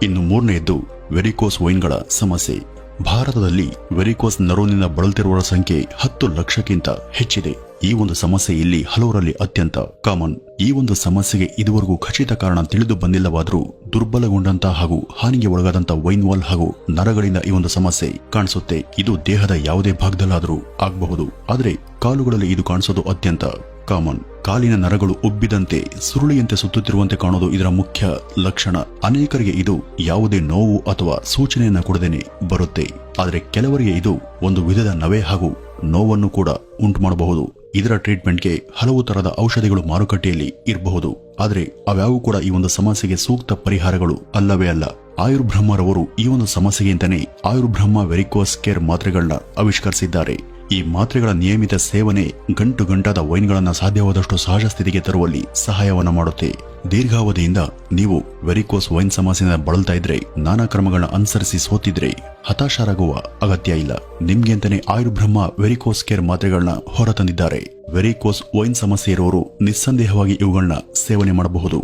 ಇನ್ನು ಮೂರನೆಯದ್ದು ವೆರಿಕೋಸ್ ವೈನ್ಗಳ ಸಮಸ್ಯೆ. ಭಾರತದಲ್ಲಿ ವೆರಿಕೋಸ್ ನರೂನಿಂದ ಬಳಲ್ತಿರುವವರ ಸಂಖ್ಯೆ 10 ಲಕ್ಷಕ್ಕಿಂತ ಹೆಚ್ಚಿದೆ. ಈ ಒಂದು ಸಮಸ್ಯೆ ಇಲ್ಲಿ ಹಲವರಲ್ಲಿ ಅತ್ಯಂತ ಕಾಮನ್. ಈ ಒಂದು ಸಮಸ್ಯೆಗೆ ಇದುವರೆಗೂ ಖಚಿತ ಕಾರಣ ತಿಳಿದು ಬಂದಿಲ್ಲವಾದರೂ ದುರ್ಬಲಗೊಂಡಂತ ಹಾಗೂ ಹಾನಿಗೆ ಒಳಗಾದಂತ ವೈನ್ ವಾಲ್ ಹಾಗೂ ನರಗಳಿಂದ ಈ ಒಂದು ಸಮಸ್ಯೆ ಕಾಣಿಸುತ್ತೆ. ಇದು ದೇಹದ ಯಾವುದೇ ಭಾಗದಲ್ಲಾದರೂ ಆಗಬಹುದು, ಆದರೆ ಕಾಲುಗಳಲ್ಲಿ ಇದು ಕಾಣಿಸೋದು ಅತ್ಯಂತ ಕಾಮನ್. ಕಾಲಿನ ನರಗಳು ಉಬ್ಬಿದಂತೆ ಸುರುಳಿಯಂತೆ ಸುತ್ತುತ್ತಿರುವಂತೆ ಕಾಣೋದು ಇದರ ಮುಖ್ಯ ಲಕ್ಷಣ. ಅನೇಕರಿಗೆ ಇದು ಯಾವುದೇ ನೋವು ಅಥವಾ ಸೂಚನೆಯನ್ನ ಕೊಡದೇನೆ ಬರುತ್ತೆ, ಆದರೆ ಕೆಲವರಿಗೆ ಇದು ಒಂದು ವಿಧದ ನವೆ ಹಾಗೂ ನೋವನ್ನು ಕೂಡ ಉಂಟು ಮಾಡಬಹುದು. ಇದರ ಟ್ರೀಟ್ಮೆಂಟ್ಗೆ ಹಲವು ತರಹದ ಔಷಧಿಗಳು ಮಾರುಕಟ್ಟೆಯಲ್ಲಿ ಇರಬಹುದು, ಆದರೆ ಅವ್ಯಾವು ಕೂಡ ಈ ಒಂದು ಸಮಸ್ಯೆಗೆ ಸೂಕ್ತ ಪರಿಹಾರಗಳು ಅಲ್ಲವೇ ಅಲ್ಲ. ಆಯುರ್ಬ್ರಹ್ಮರವರು ಈ ಒಂದು ಸಮಸ್ಯೆಗೆ ಅಂತಾನೆ ಆಯುರ್ಬ್ರಹ್ಮ ವೆರಿಕೋಸ್ ಕೇರ್ ಮಾತ್ರೆಗಳನ್ನ ಆವಿಷ್ಕರಿಸಿದ್ದಾರೆ. ಈ ಮಾತ್ರೆಗಳ ನಿಯಮಿತ ಸೇವನೆ ಗಂಟು ಗಂಟಾದ ವೈನ್ಗಳನ್ನ ಸಾಧ್ಯವಾದಷ್ಟು ಸಹಜ ಸ್ಥಿತಿಗೆ ತರುವಲ್ಲಿ ಸಹಾಯವನ್ನ ಮಾಡುತ್ತೆ. ದೀರ್ಘಾವಧಿಯಿಂದ ನೀವು ವೆರಿಕೋಸ್ ವೈನ್ ಸಮಸ್ಯೆಯಿಂದ ಬಳಲ್ತಾ ಇದ್ರೆ, ನಾನಾ ಕ್ರಮಗಳನ್ನ ಅನುಸರಿಸಿ ಸೋತಿದ್ರೆ ಹತಾಶರಾಗುವ ಅಗತ್ಯ ಇಲ್ಲ. ನಿಮ್ಗೆ ಅಂತಾನೆ ಆಯುರ್ಬ್ರಹ್ಮ ವೆರಿಕೋಸ್ ಕೇರ್ ಮಾತ್ರೆಗಳನ್ನ ಹೊರತಂದಿದ್ದಾರೆ. ವೆರಿಕೋಸ್ ವೈನ್ ಸಮಸ್ಯೆ ಇರುವವರು ನಿಸ್ಸಂದೇಹವಾಗಿ ಇವುಗಳನ್ನ ಸೇವನೆ ಮಾಡಬಹುದು.